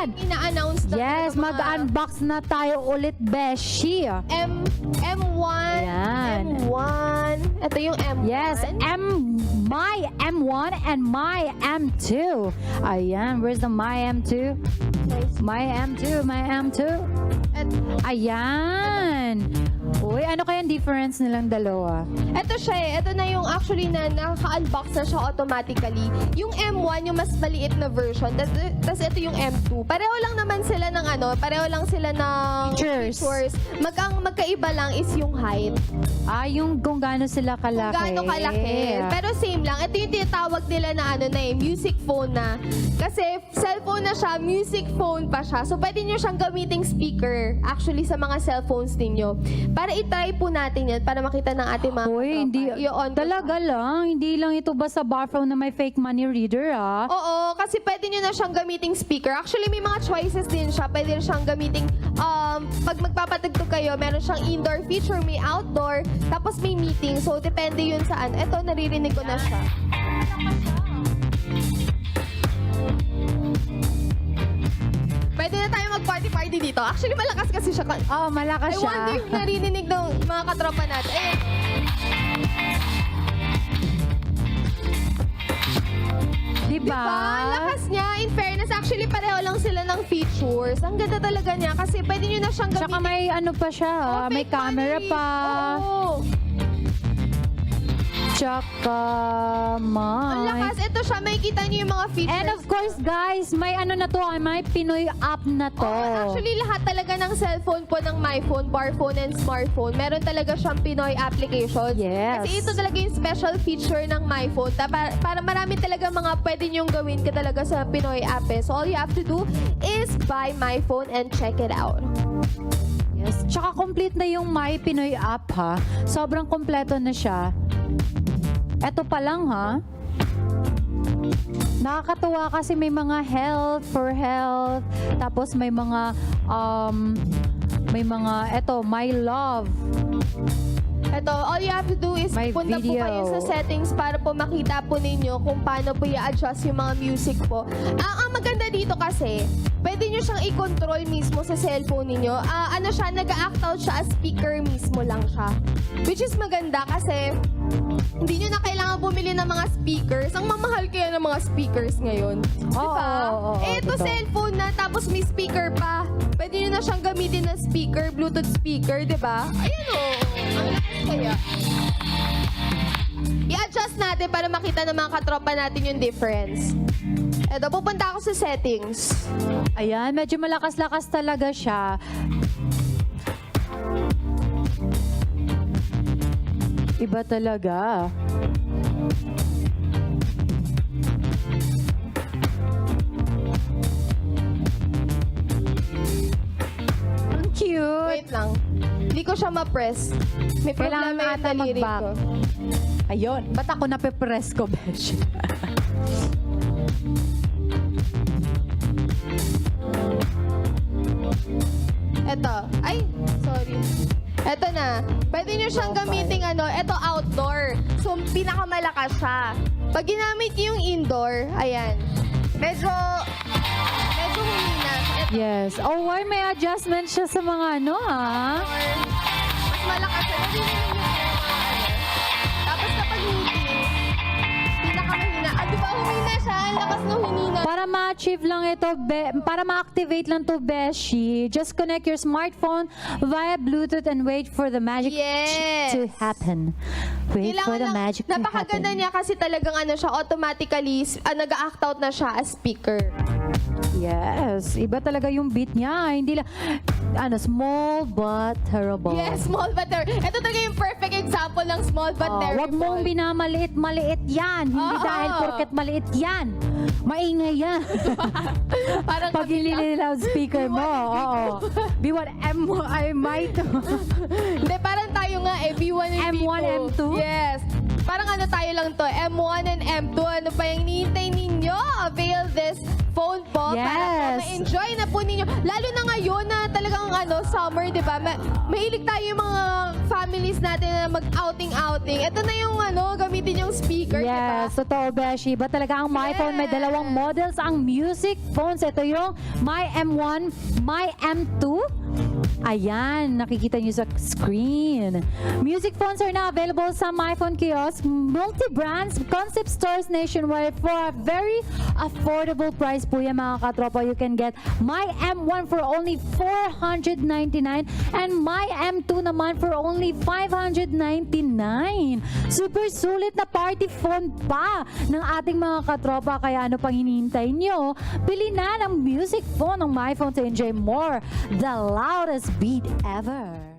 yan. Ina-announce na Yes, mag-unbox na tayo ulit, Beshi. M1. Yan. M1. Ito yung M1. Yes, myM1 and myM2. Ayan, where's the myM2? myM2. Ayan. Uy, ano kaya difference nilang dalawa? Ito siya eh. Ito na yung actually na nakaka-unbox na siya automatically. Yung M1, yung mas maliit na version. Tapos ito yung M2. Pareho lang naman sila ng pareho lang sila ng Features. Magkaiba lang is yung height. Yung kung gaano sila kalaki. Kung gaano kalaki. Pero same lang. Ito yung tinatawag nila na music phone na. Kasi cellphone na siya, music phone pa siya. So pwede nyo siyang gamiting speaker actually sa mga cellphones ninyo. Para i-try po natin yan para makita ng ating mga Uy, hindi. I-on ko Talaga lang. Hindi lang ito basta barphone na may fake money reader, ah. Oo, kasi pwede nyo na siyang gamiting speaker. Actually, may mga choices din siya. Pwede rin siyang gamiting, pag magpapatugtog kayo, meron siyang indoor feature, may outdoor, tapos may meeting. So, depende yun saan. Ito, naririnig ko na siya. Pwede na tayo mag-party-party dito. Actually, malakas kasi siya. Oo, malakas I siya. wonder if naririnig ng mga katropa natin. Ayun. Diba? Lakas niya. In fairness, actually, pareho lang sila ng features. Ang ganda talaga niya kasi pwede nyo na siyang gamitin. Tsaka may ano pa siya, may fake camera money. pa. Oo. Tsaka Ang may... lakas. Ito siya. Makikita niyo yung mga features. And of course, guys, may ano na to, may Pinoy app na to. Actually, lahat talaga ng cellphone po ng myPhone, barphone, and smartphone, meron talaga siyang Pinoy applications. Yes. Kasi ito talaga yung special feature ng myPhone. Para marami talaga mga pwede niyong gawin ka talaga sa Pinoy app. So, all you have to do is buy myPhone and check it out. Yes. Tsaka complete na yung My Pinoy app, ha. Sobrang kompleto na siya. Eto pa lang, ha. Nakakatuwa kasi may mga health, tapos may mga, eto, my love. Ito, all you have to do is May punta po video. kayo sa settings para po makita po ninyo kung paano po i-adjust yung mga music po. Ang maganda dito kasi, pwede nyo siyang i-control mismo sa cellphone ninyo. Nag-act out siya as speaker mismo lang siya. Which is maganda kasi hindi nyo na kailangan bumili ng mga speakers. Ang mamahal kaya ng mga speakers ngayon. Diba? Oo, Ito totoo. cellphone na tapos may speaker pa. Pwede nyo na siyang gamitin na speaker, Bluetooth speaker, diba? Ayan o. Ang lakas kaya. I-adjust natin para makita ng mga katropa natin yung difference. Eto, pupunta ako sa settings. Ayan, medyo malakas-lakas talaga siya. Iba talaga. Ang cute. Wait lang. Hindi ko siya ma-press. May Kailangan problema yung ata daliri mag-back. ko. Ayun, ba't ako nape-press ko, Besh? Eto. Ay, sorry. Eto na. Pwede nyo siyang gamitin eto outdoor. So, pinakamalakas siya. Pag ginamit nyo yung indoor, ayan. Medyo humina. Eto, Yes. Oh, why may adjustment siya sa mga or, mas malakas siya. Narinig nyo yung Tapos kapag meeting, pinakamahina. Di ba humina siya? Ang lakas ng humina. Para ma-achieve lang ito, para ma-activate lang to, Beshi, just connect your smartphone via Bluetooth and wait for the magic Yes. to happen. Wait for the magic to napakaganda happen. niya kasi talagang siya, automatically, nag-act out na siya as speaker. Yes. Iba talaga yung beat niya. Hindi lang, small but terrible. Yes, small but terrible. Ito talaga yung perfect example ng small but terrible. Huwag mong binamaliit-maliit yan. Hindi dahil porket maliit yan. Maingay yan. Parang Pag loudspeaker mo. Oo. B1, myM2. Hindi, parang tayo nga B1 and M1, B2. M2? Yes. Parang tayo lang to, M1 and M2. Ano pa yung hinihintay ninyo? Avail this phone po para po Yes. ma-enjoy na po ninyo. Lalo na ngayon na talagang summer, di ba? Mahilig tayo yung mga families natin na mag-outing-outing. Ito na yung gamitin yung speaker, di ba? Yes, totoo, Beshi. Ba talaga ang MyPhone may dalawang models ang music phones. Ito yung myM1, myM2. Ayan, nakikita niyo sa screen. Music phones are now available sa MyPhone kiosks, multi-brands, concept stores nationwide for a very affordable price po yan, mga katropa. You can get myM1 for only $499 and myM2 naman for only $599. Super sulit na party phone pa ng ating mga katropa. Kaya ano pang hinihintay nyo? Pili na ng music phone ng MyPhone to enjoy more. The loudest beat ever.